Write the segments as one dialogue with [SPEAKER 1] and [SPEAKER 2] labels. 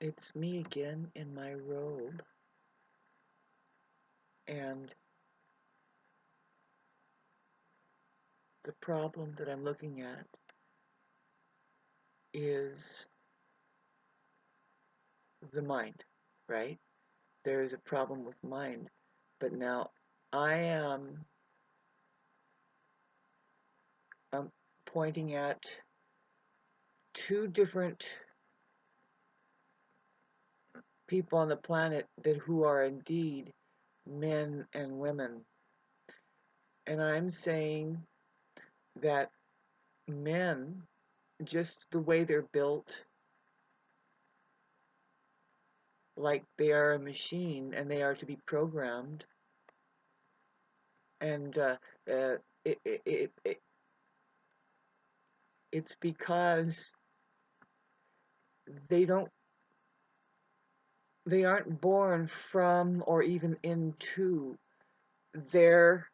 [SPEAKER 1] It's me again in my robe, and the problem that I'm looking at is the mind, right? There is a problem with mind, but now I am pointing at two different people on the planet that who are indeed men and women, and I'm saying that men, just the way they're built, like they are a machine and they are to be programmed, and uh, it, it, it, it, it's because they don't they aren't born from or even into their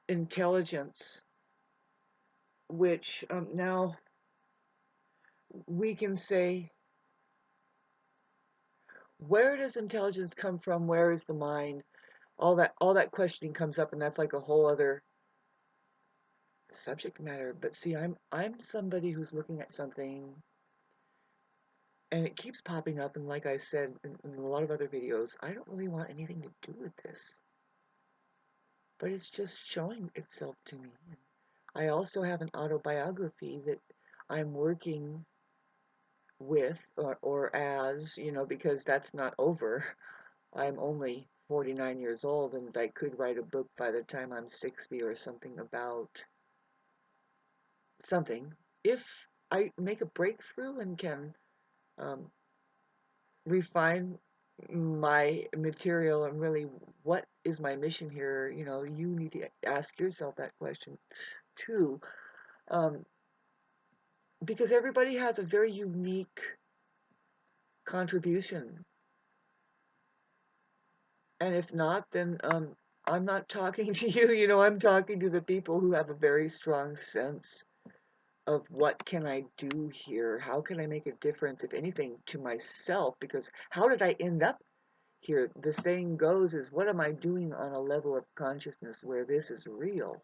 [SPEAKER 1] intelligence, which now we can say, where does intelligence come from? Where is the mind? All that questioning comes up, and that's like a whole other subject matter. But see, I'm somebody who's looking at something, and it keeps popping up, and like I said in a lot of other videos, I don't really want anything to do with this, but it's just showing itself to me. I also have an autobiography that I'm working with, or as, because that's not over. I'm only 49 years old, and I could write a book by the time I'm 60 or something about something. If I make a breakthrough and can um, refine my material and really what is my mission here, you need to ask yourself that question too. Um, because everybody has a very unique contribution. And if not, then I'm not talking to you, I'm talking to the people who have a very strong sense of what can I do here? How can I make a difference, if anything, to myself? Because how did I end up here? The saying goes is, what am I doing on a level of consciousness where this is real?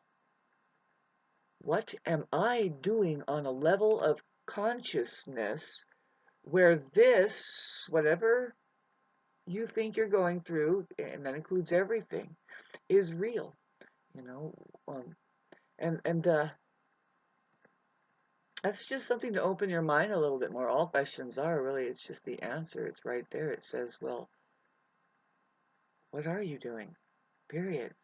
[SPEAKER 1] What am I doing on a level of consciousness where this, whatever you think you're going through, and that includes everything, is real, you know? Um, and that's just something to open your mind a little bit more. All questions are really, it's just the answer. It's right there. It says, well, what are you doing? Period.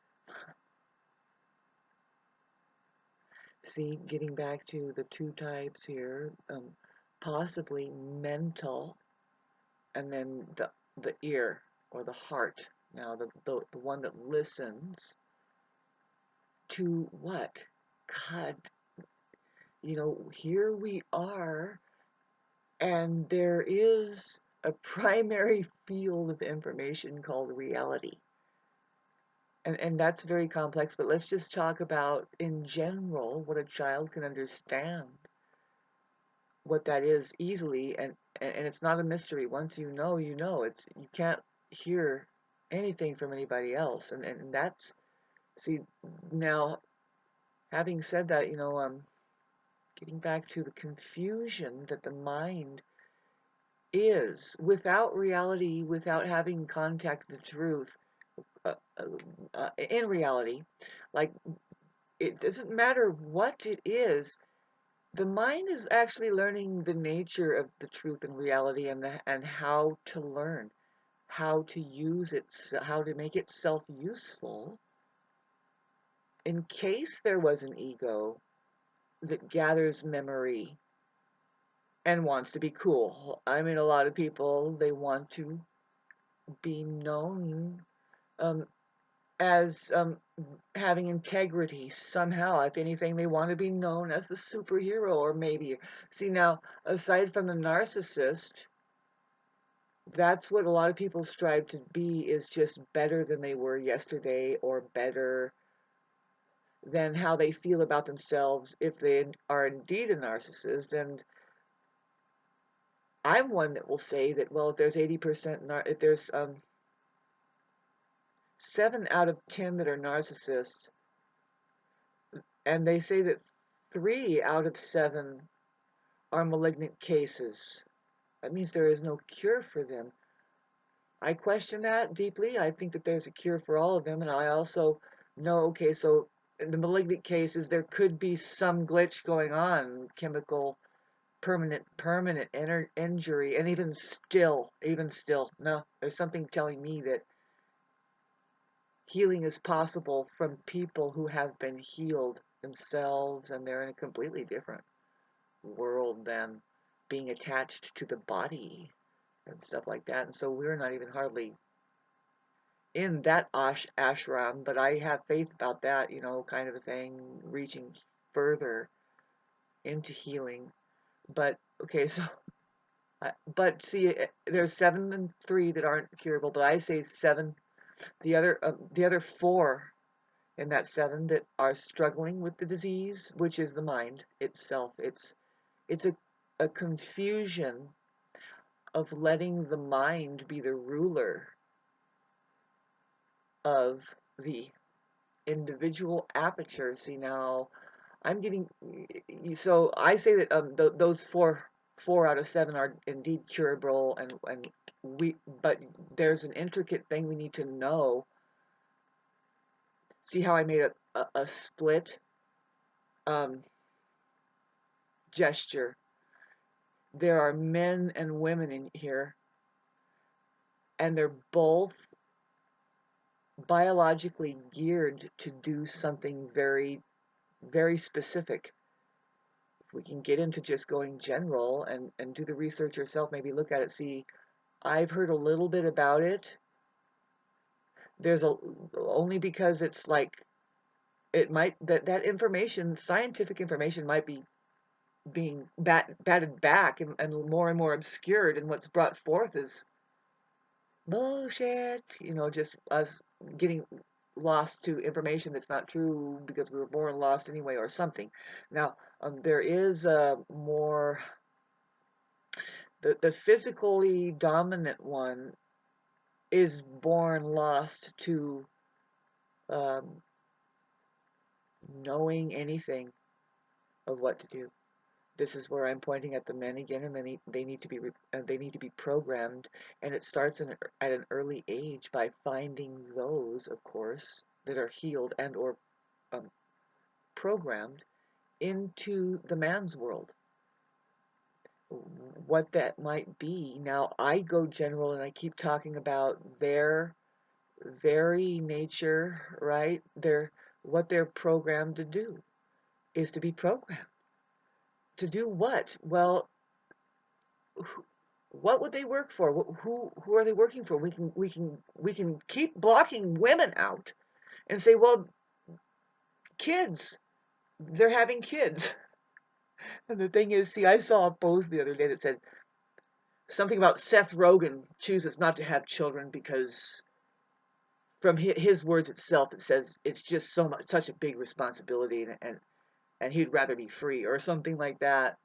[SPEAKER 1] See, getting back to the two types here, possibly mental, and then the ear or the heart. Now, the one that listens to what? God, here we are, and there is a primary field of information called reality. And that's very complex, but let's just talk about, in general, what a child can understand, what that is easily, and it's not a mystery. Once you know, it's, you can't hear anything from anybody else, and that's, see, now, having said that, getting back to the confusion that the mind is, without reality, without having contact with the truth, in reality, like, it doesn't matter what it is, the mind is actually learning the nature of the truth and reality, and how to learn, how to use it, how to make itself useful, in case there was an ego that gathers memory and wants to be cool. I mean, a lot of people, they want to be known um, as having integrity somehow. If anything, they want to be known as the superhero, or maybe. See, now, aside from the narcissist, that's what a lot of people strive to be, is just better than they were yesterday, or better than how they feel about themselves if they are indeed a narcissist. And I'm one that will say that, well, if there's 80%, if there's 7 out of 10 that are narcissists, and they say that 3 out of 7 are malignant cases, that means there is no cure for them. I question that deeply. I think that there's a cure for all of them, and I also know, okay, so in the malignant cases, there could be some glitch going on, chemical, permanent injury, and even still, no, there's something telling me that healing is possible from people who have been healed themselves, and they're in a completely different world than being attached to the body and stuff like that. And so we're not even hardly in that ashram, but I have faith about that, kind of a thing, reaching further into healing. But okay, so but see, there's 7 and 3 that aren't curable, but I say 7. The other 4 in that 7 that are struggling with the disease, which is the mind itself. It's a confusion of letting the mind be the ruler of the individual aperture. See, now I'm getting, so I say that those 4 out of 7 are indeed curable, and but there's an intricate thing we need to know. See how I made a split gesture? There are men and women in here, and they're both biologically geared to do something very, very specific. If we can get into just going general and do the research yourself, maybe look at it, see, I've heard a little bit about it. Only because it's like, it might, that information, scientific information, might be being batted back and more obscured, and what's brought forth is bullshit, just us getting lost to information that's not true because we were born lost anyway or something. Now, there is more, the physically dominant one is born lost to um, knowing anything of what to do. This is where I'm pointing at the men again, and they need to be programmed, and it starts at an early age by finding those, of course, that are healed and or um, programmed into the man's world. What that might be. Now, I go general, and I keep talking about their very nature, right? What they're programmed to do is to be programmed. To do what? Well, what would they work for? Who are they working for? We can keep blocking women out and say, well, kids, they're having kids. And the thing is, see, I saw a post the other day that said something about Seth Rogen chooses not to have children because, from his words itself, it says it's just such a big responsibility, and he'd rather be free or something like that.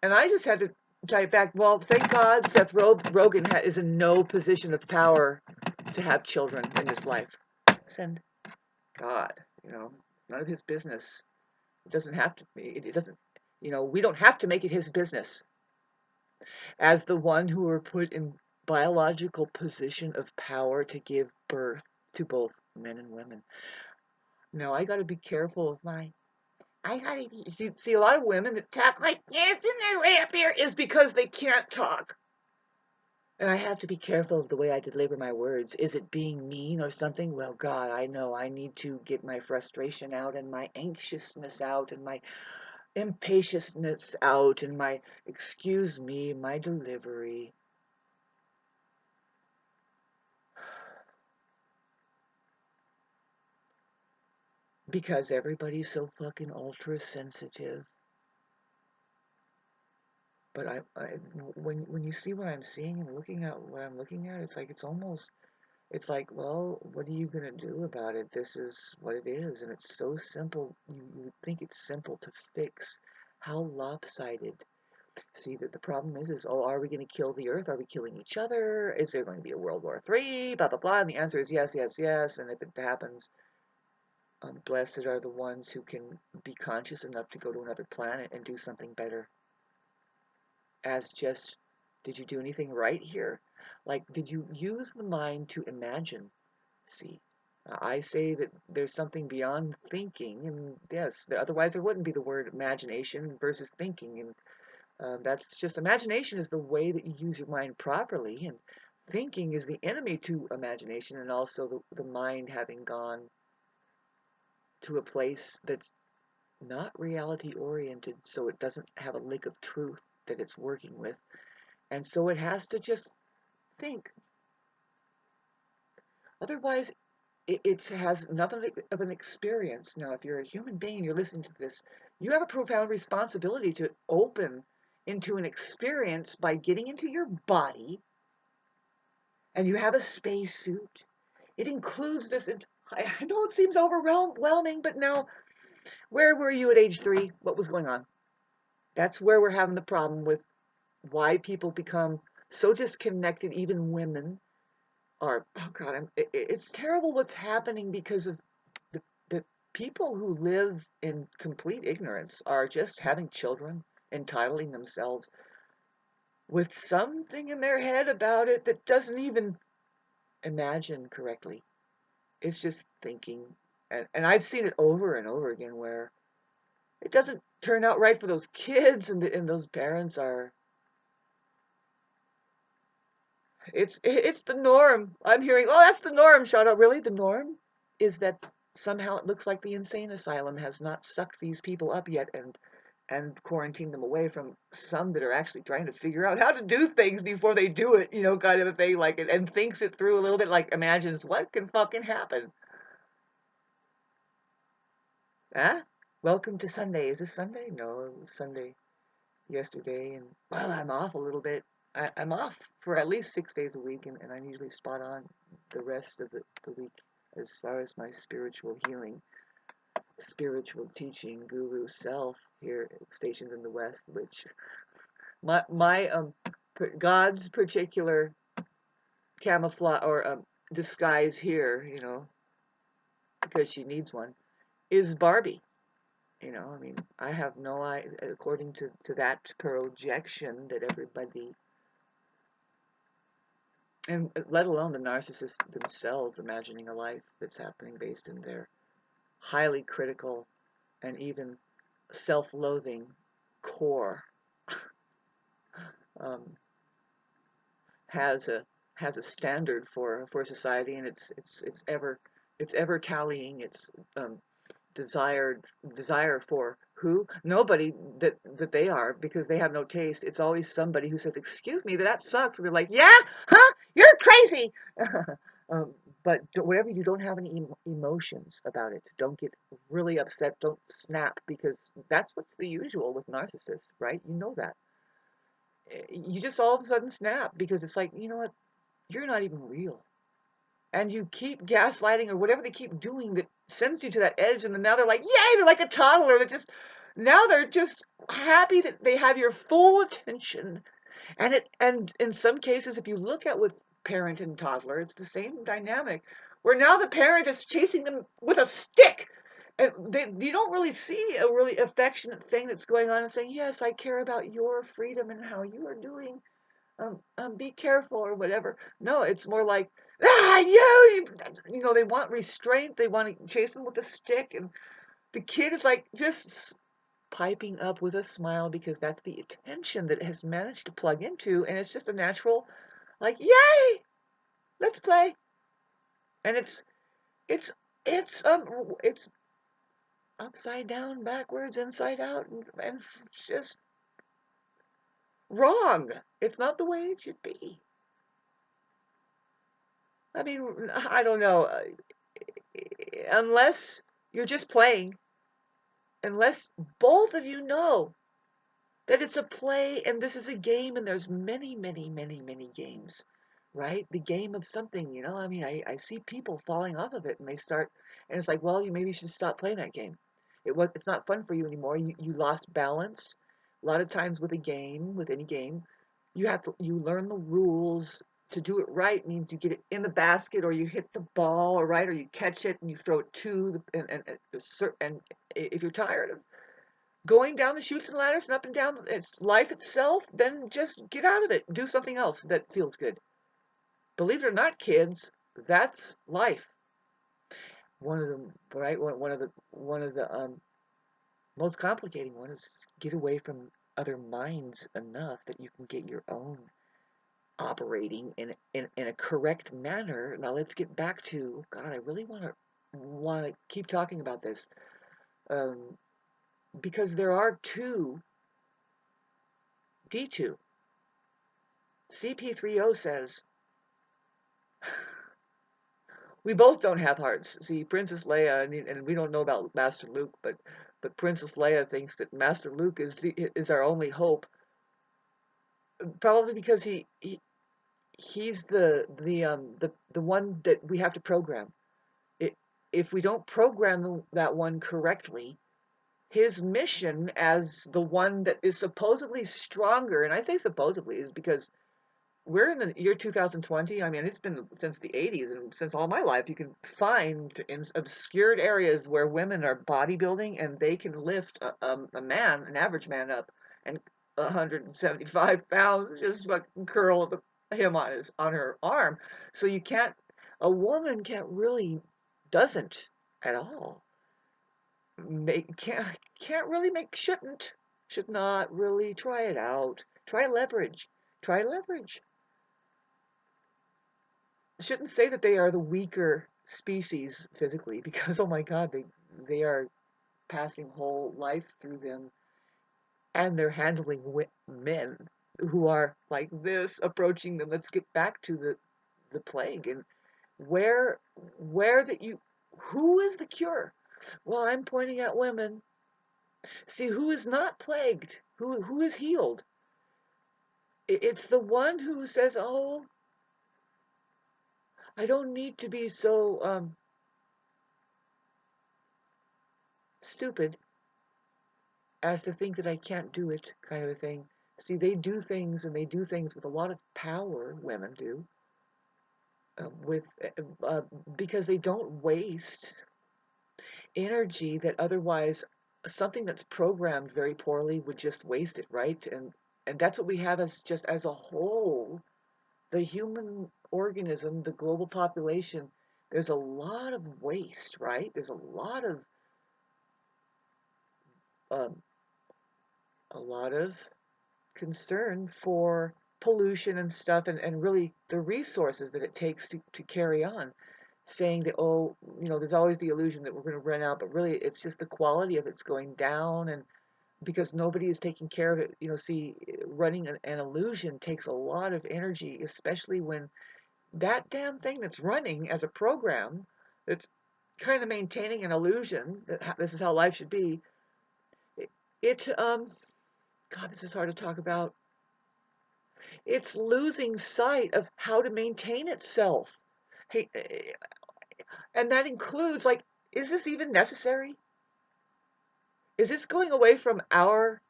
[SPEAKER 1] And I just had to type back, well, thank God Seth Rogen is in no position of power to have children in his life. Send God, none of his business. It doesn't have to be, it doesn't, we don't have to make it his business. As the one who were put in biological position of power to give birth to both men and women. No, I got to be careful of I gotta be, see a lot of women that talk like this in their way up here is because they can't talk. And I have to be careful of the way I deliver my words. Is it being mean or something? Well, God, I know I need to get my frustration out and my anxiousness out and my impatientness out and my delivery. Because everybody's so fucking ultra sensitive. But when you see what I'm seeing and looking at what I'm looking at, it's like, well, what are you gonna do about it? This is what it is, and it's so simple. You would think it's simple to fix. How lopsided. See, that the problem is, oh, are we going to kill the Earth? Are we killing each other? Is there going to be a World War III? Blah, blah, blah. And the answer is yes, yes, yes. And if it happens, blessed are the ones who can be conscious enough to go to another planet and do something better. As just, did you do anything right here? Like, did you use the mind to imagine? See, I say that there's something beyond thinking, and yes, otherwise there wouldn't be the word imagination versus thinking. And that's just, imagination is the way that you use your mind properly, and thinking is the enemy to imagination, and also the mind having gone to a place that's not reality oriented, so it doesn't have a lick of truth that it's working with. And so it has to just think. Otherwise, it has nothing of an experience. Now, if you're a human being and you're listening to this, you have a profound responsibility to open into an experience by getting into your body, and you have a spacesuit. It includes this. I know it seems overwhelming, but now, where were you at age 3? What was going on? That's where we're having the problem with why people become so disconnected, even women are. Oh God, it's terrible what's happening because of the people who live in complete ignorance are just having children, entitling themselves with something in their head about it that doesn't even imagine correctly. It's just thinking. And I've seen it over and over again where it doesn't turn out right for those kids, and those parents are. It's the norm. I'm hearing, oh, that's the norm, Shauna. Really, the norm is that somehow it looks like the insane asylum has not sucked these people up yet and quarantined them away from some that are actually trying to figure out how to do things before they do it, kind of a thing, like, and thinks it through a little bit, like imagines what can fucking happen. Huh? Welcome to Sunday. Is this Sunday? No, it was Sunday yesterday, and well, I'm off a little bit. I'm off for at least 6 days a week, and I'm usually spot on the rest of the week as far as my spiritual healing, spiritual teaching guru self here stationed in the West, which my God's particular camouflage or disguise here, because she needs one, is Barbie. I mean, I have no idea, according to that projection that everybody, and let alone the narcissists themselves, imagining a life that's happening based in their highly critical and even self-loathing core, um, has a standard for society, and it's ever tallying its desire for who? Nobody that they are, because they have no taste. It's always somebody who says, "Excuse me, that sucks." And they're like, "Yeah, huh? You're crazy." um, but whatever, you don't have any emotions about it. Don't get really upset. Don't snap, because that's what's the usual with narcissists, right? You know that. You just all of a sudden snap because it's like, you know what? You're not even real, and you keep gaslighting or whatever they keep doing that sends you to that edge, and then now they're like, yay, they're like a toddler that just, now they're just happy that they have your full attention. And in some cases, if you look at with parent and toddler, it's the same dynamic, where now the parent is chasing them with a stick, and you don't really see a really affectionate thing that's going on and saying, yes, I care about your freedom and how you are doing, be careful or whatever. No, it's more like, they want restraint. They want to chase them with a stick. And the kid is like just piping up with a smile because that's the attention that it has managed to plug into. And it's just a natural, like, yay, let's play. And it's, it's upside down, backwards, inside out, and just wrong. It's not the way it should be. I mean, I don't know. Unless you're just playing, unless both of you know that it's a play and this is a game, and there's many, many, many, many games, right? The game of something, I mean, I see people falling off of it, and they start, and it's like, well, maybe you should stop playing that game. It's not fun for you anymore. You lost balance. A lot of times with any game, you learn the rules. To do it right means you get it in the basket, or you hit the ball, or right, or you catch it and you throw it to the and if you're tired of going down the chutes and ladders and up and down it's life itself, then just get out of it. Do something else that feels good. Believe it or not, kids, that's life. One of them, right? One of the most complicating one is get away from other minds enough that you can get your own operating in a correct manner. Now let's get back to God. I really want to keep talking about this um, because there are two D2. CP30 says we both don't have hearts. See, Princess Leia, and we don't know about Master Luke, but Princess Leia thinks that Master Luke is our only hope, probably because he's the one that we have to program. It, if we don't program that one correctly, his mission as the one that is supposedly stronger, and I say supposedly, is because we're in the year 2020. I mean, it's been since the 80s and since all my life, you can find in obscured areas where women are bodybuilding and they can lift a man, an average man up and 175 pounds, just fucking curl him on her arm. So a woman doesn't at all can't really should not really try it out. Try leverage. Shouldn't say that they are the weaker species physically because oh my god, they are passing whole life through them and they're handling men who are like this approaching them. Let's get back to the plague and where where that you who is the cure? Well, I'm pointing at women. See, who is not plagued? Who is healed? It's the one who says, "Oh, I don't need to be so stupid as to think that I can't do it," kind of a thing. See, they do things and they do things with a lot of power. Women do with uh, because they don't waste energy that otherwise something that's programmed very poorly would just waste it, right? And that's what we have as just as a whole. The human organism, the global population, there's a lot of waste, right? There's um, a lot of concern for pollution and stuff, and really the resources that it takes to carry on. Saying that, oh, there's always the illusion that we're going to run out, but really it's just the quality of it's going down, and because nobody is taking care of it. See, running an illusion takes a lot of energy, especially when that damn thing that's running as a program that's kind of maintaining an illusion that this is how life should be. It God, this is hard to talk about. It's losing sight of how to maintain itself. Hey, and that includes like, is this even necessary? Is this going away from our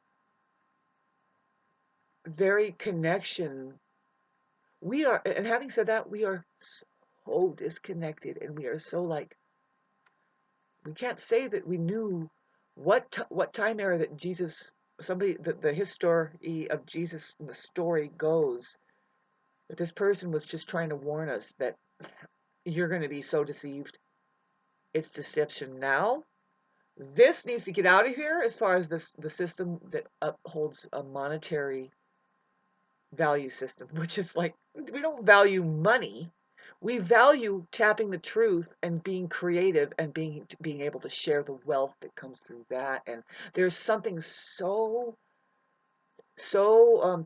[SPEAKER 1] very connection? We are, and having said that, we are so disconnected, and we are so like we can't say that we knew what time era that Jesus, somebody, the history of Jesus in the story goes that this person was just trying to warn us that you're going to be so deceived. It's deception now. This needs to get out of here as far as the system that upholds a monetary value system, which is like we don't value money. We value tapping the truth and being creative and being able to share the wealth that comes through that. And there's something so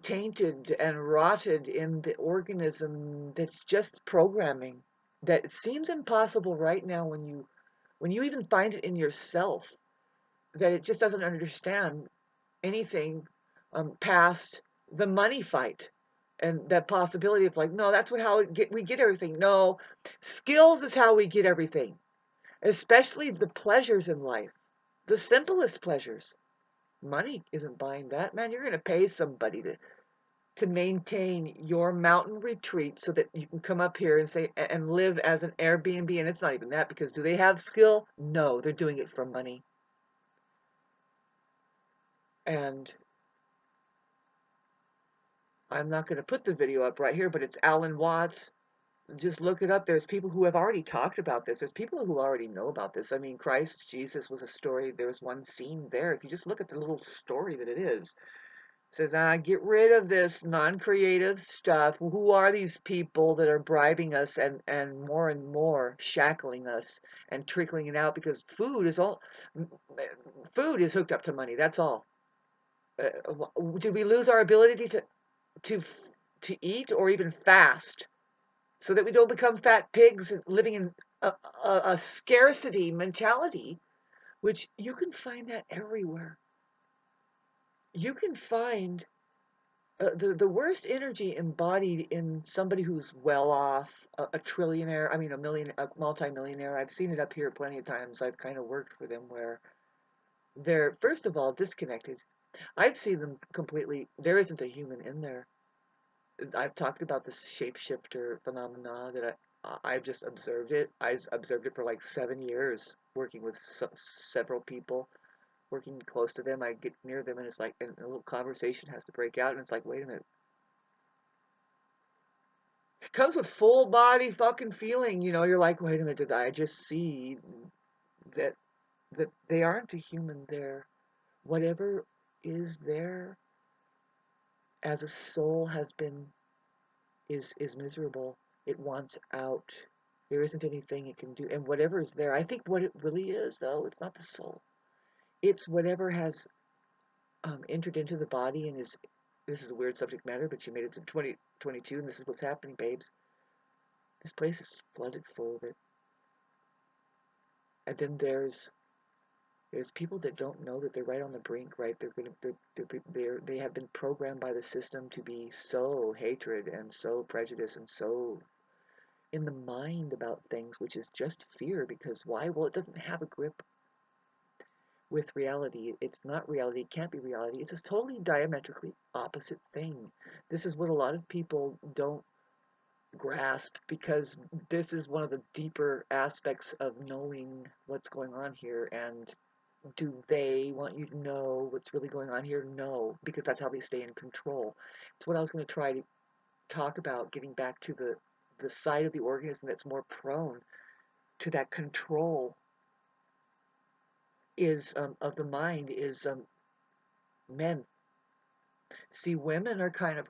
[SPEAKER 1] tainted and rotted in the organism that's just programming that it seems impossible right now when you even find it in yourself that it just doesn't understand anything past the money fight and that possibility of like, no, that's how we get everything. No, skills is how we get everything, especially the pleasures in life, the simplest pleasures. Money isn't buying that, man. You're going to pay somebody to maintain your mountain retreat so that you can come up here and say and live as an Airbnb. And it's not even that, because do they have skill? No, they're doing it for money. And I'm not going to put the video up right here, but it's Alan Watts. Just look it up. There's people who have already talked about this. There's people who already know about this. I mean, Christ Jesus was a story. There's one scene there. If you just look at the little story that it is, it says, get rid of this non-creative stuff. Who are these people that are bribing us and more shackling us and trickling it out? Because food is hooked up to money. That's all. Did we lose our ability to to eat or even fast, so that we don't become fat pigs living in a scarcity mentality, which you can find that everywhere. You can find the worst energy embodied in somebody who's well off, a trillionaire, I mean a multi-millionaire. I've seen it up here plenty of times. I've kind of worked for them where they're, first of all, disconnected. I've seen them completely, there isn't a human in there. I've talked about this shapeshifter phenomena that I've just observed it. I observed it for like 7 years, working with several people, working close to them. I get near them, and it's like, and a little conversation has to break out, and it's like, wait a minute. It comes with full body fucking feeling, you're like, wait a minute, did I just see that they aren't a human there? Whatever is there as a soul is miserable. It wants out. There isn't anything it can do. And whatever is there, I think what it really is, though, it's not the soul. It's whatever has entered into the body and is, this is a weird subject matter, but you made it to 2022, and this is what's happening, babes. This place is flooded full of it. And then there's people that don't know that they're right on the brink, right? They have been programmed by the system to be so hatred and so prejudice and so in the mind about things, which is just fear. Because why? Well, it doesn't have a grip with reality. It's not reality. It can't be reality. It's a totally diametrically opposite thing. This is what a lot of people don't grasp, because this is one of the deeper aspects of knowing what's going on here. And do they want you to know what's really going on here? No, because that's how they stay in control. It's what I was going to try to talk about, getting back to the side of the organism that's more prone to that control is of the mind is men. See, women are kind of,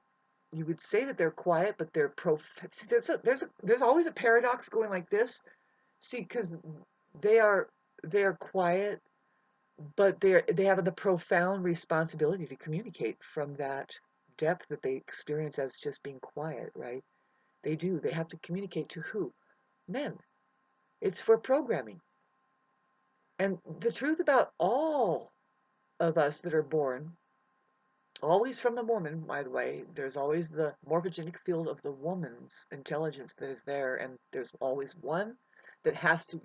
[SPEAKER 1] you would say that they're quiet, but they're there's always a paradox going like this. See, because they are they are quiet, but they have the profound responsibility to communicate from that depth that they experience as just being quiet, right? They do. They have to communicate to who? Men. It's for programming. And the truth about all of us that are born, always from the woman, by the way, there's always the morphogenic field of the woman's intelligence that is there, and there's always one that has to,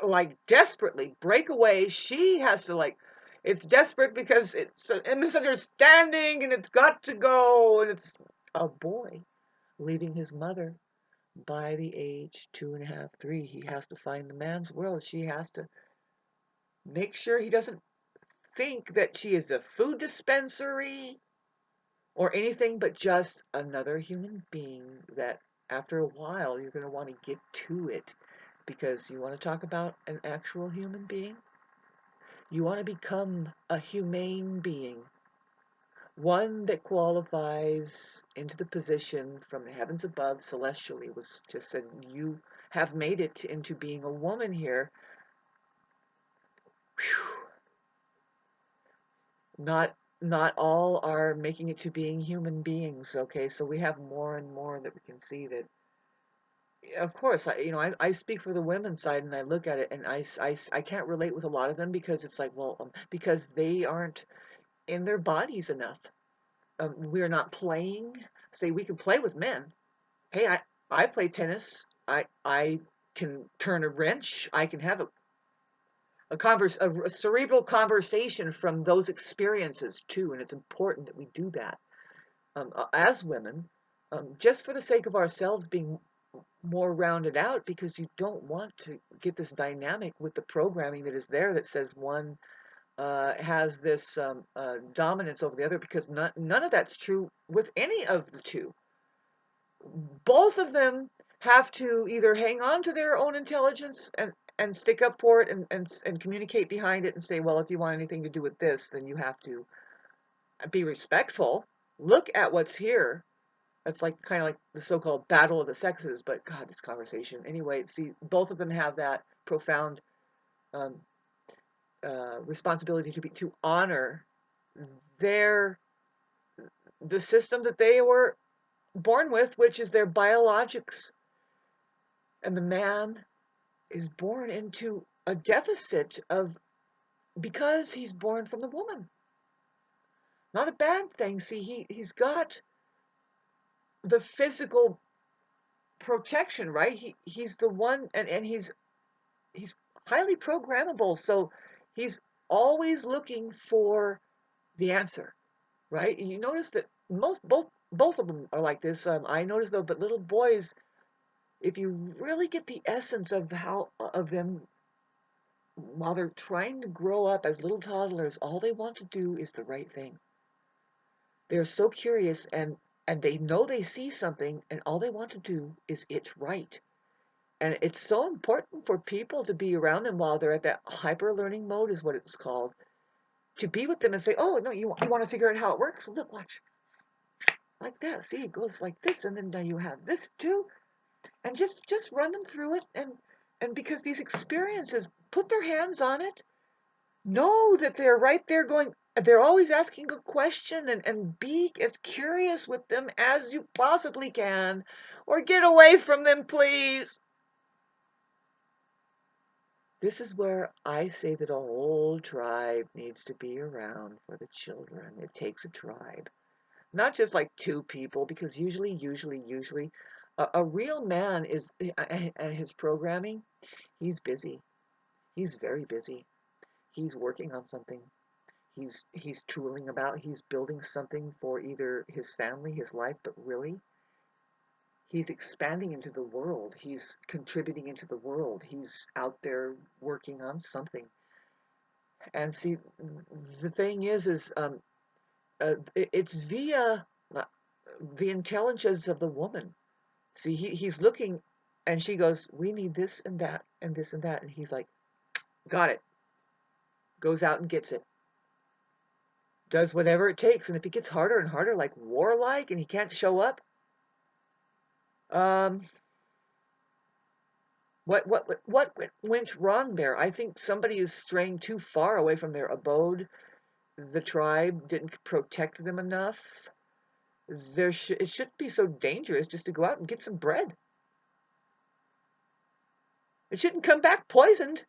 [SPEAKER 1] like, desperately break away. She has to, like, it's desperate because it's a misunderstanding and it's got to go, and it's a boy leaving his mother by the age 2.5, 3. He has to find the man's world. She has to make sure he doesn't think that she is the food dispensary or anything but just another human being that after a while you're going to want to get to it, because you want to talk about an actual human being. You want to become a humane being, one that qualifies into the position from the heavens above celestially. Was just said, you have made it into being a woman here. Whew. Not all are making it to being human beings. Okay, so we have more and more that we can see that. Of course, I speak for the women's side, and I look at it, and I can't relate with a lot of them, because it's like, well, because they aren't in their bodies enough. We're not playing. Say, we can play with men. Hey, I play tennis. I can turn a wrench. I can have a a cerebral conversation from those experiences too, and it's important that we do that as women, just for the sake of ourselves being more rounded out, because you don't want to get this dynamic with the programming that is there that says one has this dominance over the other, because none of that's true with any of the two. Both of them have to either hang on to their own intelligence and stick up for it and communicate behind it and say, well, if you want anything to do with this, then you have to be respectful. Look at what's here. That's like kind of like the so-called battle of the sexes, but God, this conversation. Anyway, see, both of them have that profound um, responsibility to honor their the system that they were born with, which is their biologics. And the man is born into a deficit of because he's born from the woman. Not a bad thing. See, he's got the physical protection, right? He's the one, and he's highly programmable, so he's always looking for the answer, right? And you notice that both of them are like this. I notice though, but little boys, if you really get the essence of how of them while they're trying to grow up as little toddlers, all they want to do is the right thing. They're so curious and they know they see something and all they want to do is it's right. And it's so important for people to be around them while they're at that hyper learning mode is what it's called. To be with them and say, "Oh, no, you want to figure out how it works? Well, look, watch. Like that. See, it goes like this and then now you have this too." And just run them through it and because these experiences put their hands on it, know that they're right there going, they're always asking a question and be as curious with them as you possibly can, or get away from them, please. This is where I say that a whole tribe needs to be around for the children. It takes a tribe, not just like two people, because usually, a real man is, and his programming, he's busy. He's very busy. He's working on something. He's tooling about, he's building something for either his family, his life, but really, he's expanding into the world. He's contributing into the world. He's out there working on something. And see, the thing is, it's via the intelligence of the woman. See, he's looking, and she goes, "We need this and that and this and that," and he's like, "Got it." Goes out and gets it. Does whatever it takes, and if it gets harder and harder, like warlike, and he can't show up, um, what went wrong there? I think somebody is straying too far away from their abode. The tribe didn't protect them enough. It shouldn't be so dangerous just to go out and get some bread. It shouldn't come back poisoned.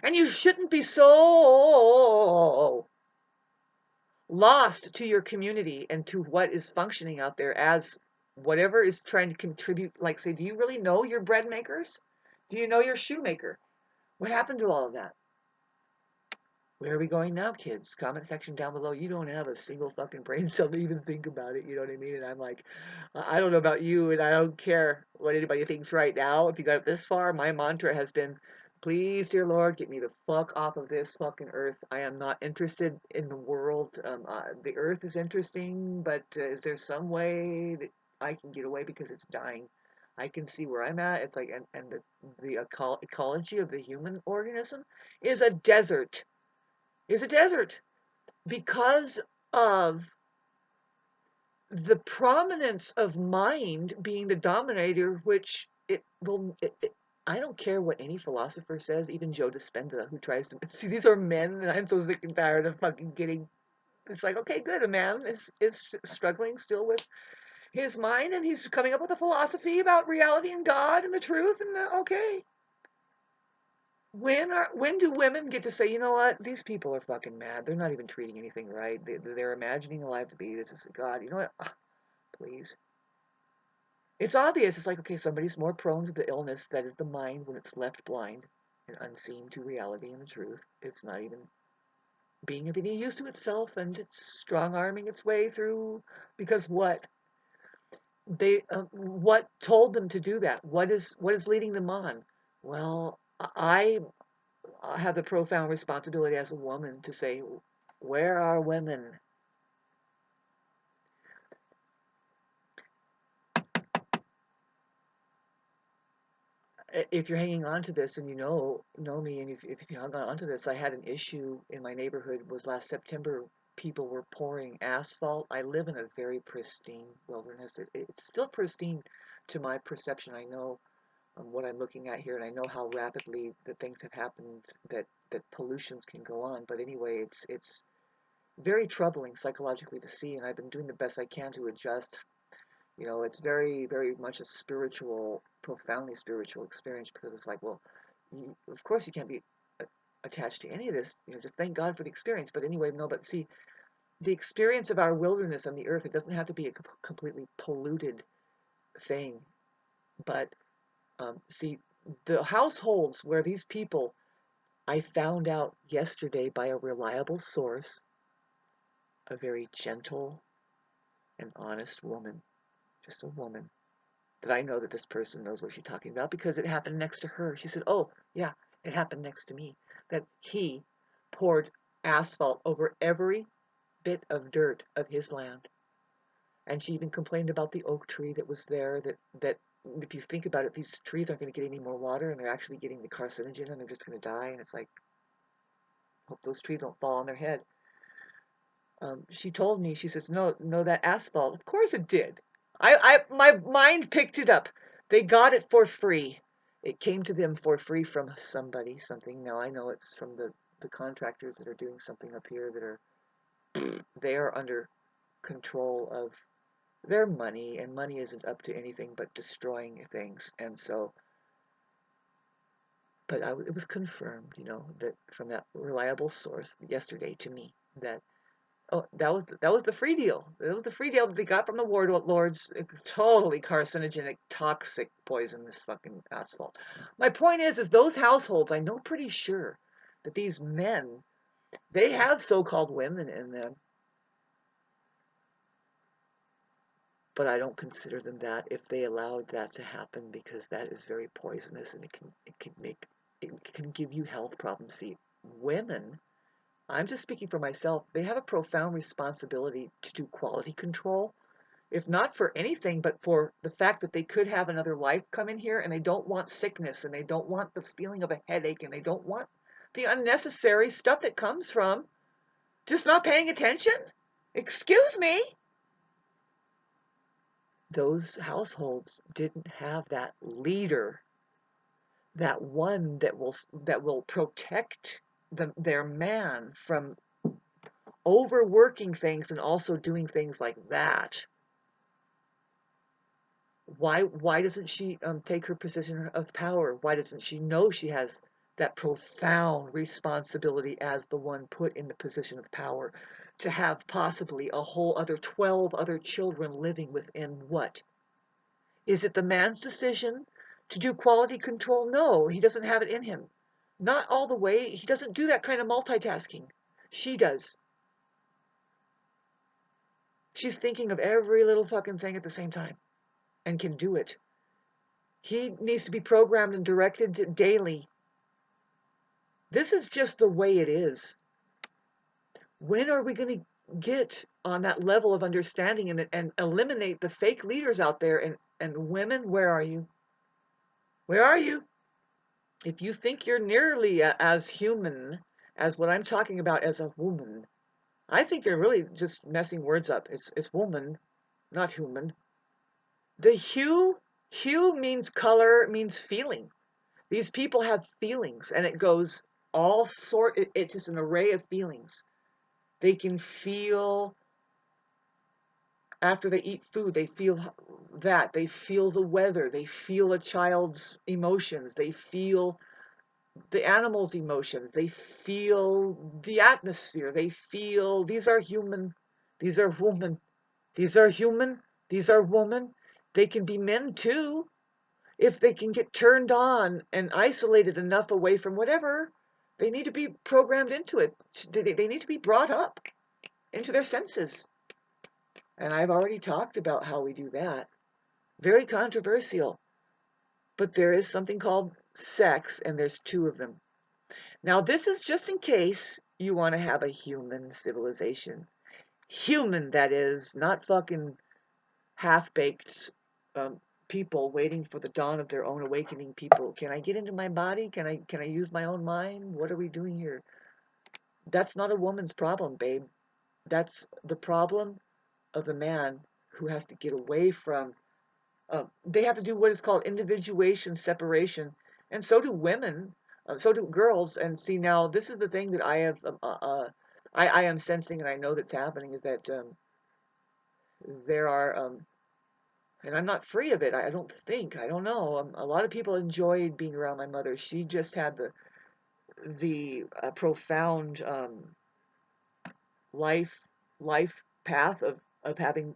[SPEAKER 1] And you shouldn't be so lost to your community and to what is functioning out there as whatever is trying to contribute. Like, say, do you really know your bread makers? Do you know your shoemaker? What happened to all of that? Where are we going now, kids? Comment section down below. You don't have a single fucking brain cell to even think about it. You know what I mean? And I'm like, I don't know about you, and I don't care what anybody thinks right now. If you got it this far, my mantra has been, please, dear Lord, get me the fuck off of this fucking earth. I am not interested in the world. The earth is interesting, but is there some way that I can get away because it's dying? I can see where I'm at. It's like, and the ecology of the human organism is a desert because of the prominence of mind being the dominator, which I don't care what any philosopher says, even Joe Dispenza, who tries to see these are men, and I'm so sick and tired of fucking getting. It's like, okay, good, a man is struggling still with his mind, and he's coming up with a philosophy about reality and God and the truth, and okay. When do women get to say, you know what, these people are fucking mad. They're not even treating anything right. They're imagining a life to be this. Is God, you know what? Ah, please. It's obvious. It's like, okay, somebody's more prone to the illness that is the mind when it's left blind. and unseen to reality and the truth. It's not even being of any use to itself, and it's strong arming its way through because what told them to do that? What is leading them on? Well, I have the profound responsibility as a woman to say, where are women? If you're hanging on to this and you know me, and if you hung on to this, I had an issue in my neighborhood. Was last September. People were pouring asphalt. I live in a very pristine wilderness. It's still pristine to my perception. I know what I'm looking at here, and I know how rapidly the things have happened that pollutions can go on. But anyway, it's very troubling psychologically to see, and I've been doing the best I can to adjust. It's very, very much a spiritual, profoundly spiritual experience because it's like, well, of course you can't be attached to any of this. Just thank God for the experience. But anyway, no, but see, the experience of our wilderness on the earth, it doesn't have to be a completely polluted thing. But see, the households where these people, I found out yesterday by a reliable source, a very gentle and honest woman, just a woman, that I know that this person knows what she's talking about because it happened next to her. She said, oh, yeah, it happened next to me. That he poured asphalt over every bit of dirt of his land. And she even complained about the oak tree that was there, that if you think about it, these trees aren't going to get any more water and they're actually getting the carcinogen and they're just going to die. And it's like, hope those trees don't fall on their head. She told me, she says, no, no, that asphalt, of course it did. My mind picked it up. They got it for free. It came to them for free from somebody, something. Now I know it's from the contractors that are doing something up here that they are under control of their money, and money isn't up to anything but destroying things. And so, but it was confirmed, that from that reliable source yesterday to me that, oh, that was the free deal. It was the free deal that they got from the warlords. Totally carcinogenic, toxic, poisonous fucking asphalt. My point is those households. I know pretty sure that these men, they have so-called women in them, but I don't consider them that if they allowed that to happen because that is very poisonous and it can give you health problems. See, women. I'm just speaking for myself. They have a profound responsibility to do quality control, if not for anything, but for the fact that they could have another life come in here and they don't want sickness and they don't want the feeling of a headache and they don't want the unnecessary stuff that comes from just not paying attention. Excuse me. Those households didn't have that leader, that one that will protect their man from overworking things and also doing things like that. Why doesn't she take her position of power? Why doesn't she know she has that profound responsibility as the one put in the position of power to have possibly a whole other 12 other children living within what? Is it the man's decision to do quality control? No, he doesn't have it in him. Not all the way. He doesn't do that kind of multitasking. She does. She's thinking of every little fucking thing at the same time and can do it. He needs to be programmed and directed daily. This is just the way it is. When are we going to get on that level of understanding and eliminate the fake leaders out there? And women, where are you? Where are you? If you think you're nearly as human as what I'm talking about as a woman, I think you're really just messing words up. It's woman, not human. The hue means color, means feeling. These people have feelings, and it goes it's just an array of feelings. They can feel after they eat food, they feel that. They feel the weather. They feel a child's emotions. They feel the animal's emotions. They feel the atmosphere. They feel these are human. These are women. These are human. These are women. They can be men too. if they can get turned on and isolated enough away from whatever, they need to be programmed into it. They need to be brought up into their senses. And I've already talked about how we do that. Very controversial. But there is something called sex, and there's two of them. Now, this is just in case you want to have a human civilization. Human, that is, not fucking half-baked people waiting for the dawn of their own awakening people. Can I get into my body? Can I use my own mind? What are we doing here? That's not a woman's problem, babe. That's the problem of the man who has to get away from. They have to do what is called individuation, separation, and so do women, so do girls. And see, now this is the thing that I have, I am sensing, and I know that's happening is that there are, and I'm not free of it. I don't think. I don't know. A lot of people enjoyed being around my mother. She just had the profound life life path of having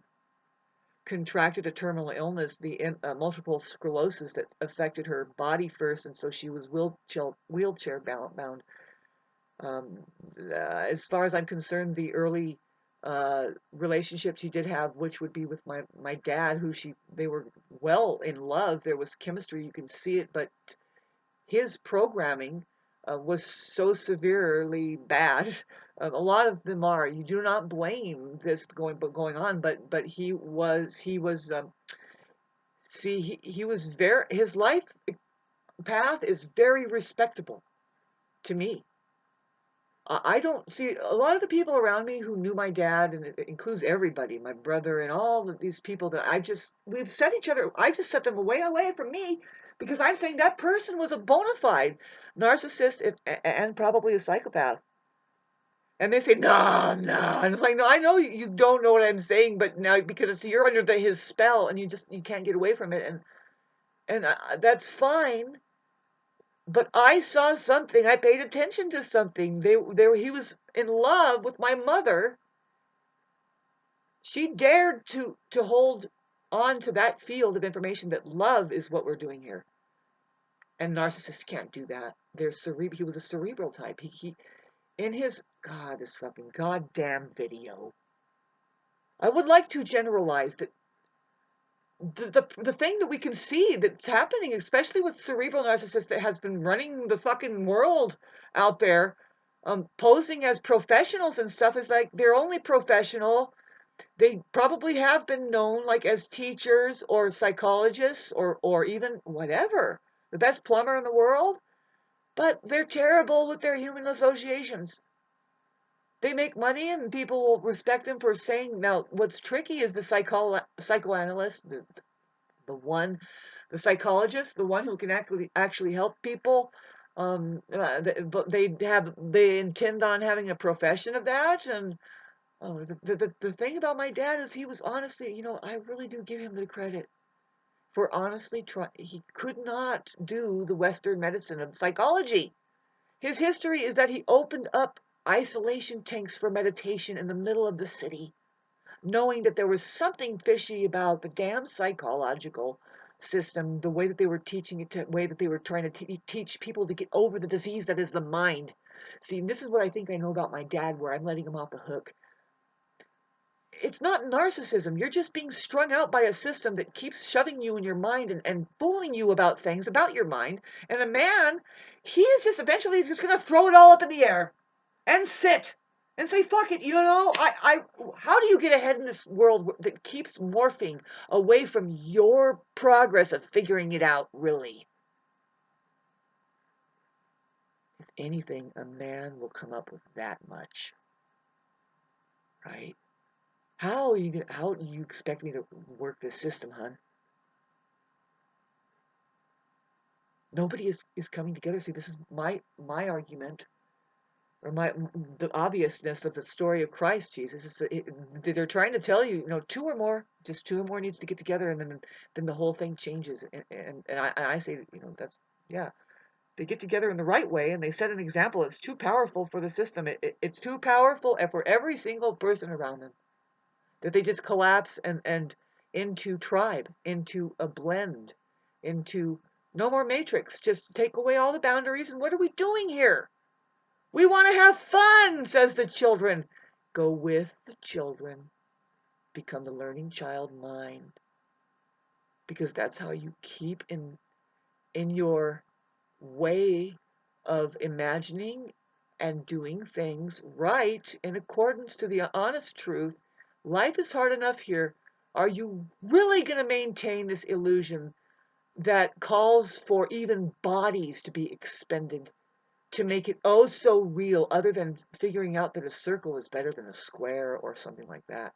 [SPEAKER 1] contracted a terminal illness, the multiple sclerosis that affected her body first, and so she was wheelchair bound. Um, as far as I'm concerned, the early relationship she did have, which would be with my dad, they were well in love. There was chemistry, you can see it, but his programming was so severely bad. A lot of them are. You do not blame this going on, but he was see he was very his life path is very respectable to me. I don't see a lot of the people around me who knew my dad, and it includes everybody, my brother, and all of these people that we've set each other, I just set them away from me because I'm saying that person was a bona fide narcissist and probably a psychopath. And they say, no, no. And it's like, no, I know you don't know what I'm saying, but now because you're under his spell and you can't get away from it. And that's fine. But I saw something. I paid attention to something. He was in love with my mother. She dared to hold on to that field of information that love is what we're doing here. And narcissists can't do that. He was a cerebral type. He in his this fucking goddamn video. I would like to generalize that the thing that we can see that's happening, especially with cerebral narcissists that has been running the fucking world out there, posing as professionals and stuff, is like they're only professional. They probably have been known like as teachers or psychologists or even whatever, the best plumber in the world, but they're terrible with their human associations. They make money and people will respect them for saying. Now, what's tricky is the psychoanalyst, the one, the psychologist, the one who can actually help people. But they intend on having a profession of that. And the thing about my dad is he was honestly, I really do give him the credit for honestly trying. He could not do the Western medicine of psychology. His history is that he opened up isolation tanks for meditation in the middle of the city, knowing that there was something fishy about the damn psychological system, the way that they were teaching it, the way that they were trying to teach people to get over the disease that is the mind. See, this is what I think I know about my dad, where I'm letting him off the hook. It's not narcissism. You're just being strung out by a system that keeps shoving you in your mind and fooling you about things about your mind. And a man, he is just eventually just going to throw it all up in the air and sit and say, fuck it, how do you get ahead in this world that keeps morphing away from your progress of figuring it out, really? If anything, a man will come up with that much, right? How do you expect me to work this system, hon? Nobody is coming together. See, this is my argument, or the obviousness of the story of Christ Jesus is that they're trying to tell you, two or more, just two or more needs to get together, and then the whole thing changes. And I say, that's, yeah, they get together in the right way, and they set an example. It's too powerful for the system. It's too powerful for every single person around them, that they just collapse and into tribe, into a blend. into no more matrix, just take away all the boundaries, and what are we doing here? We want to have fun, says the children. Go with the children. Become the learning child mind. Because that's how you keep in your way of imagining and doing things right in accordance to the honest truth. Life is hard enough here. Are you really going to maintain this illusion that calls for even bodies to be expended to make it oh so real, other than figuring out that a circle is better than a square or something like that?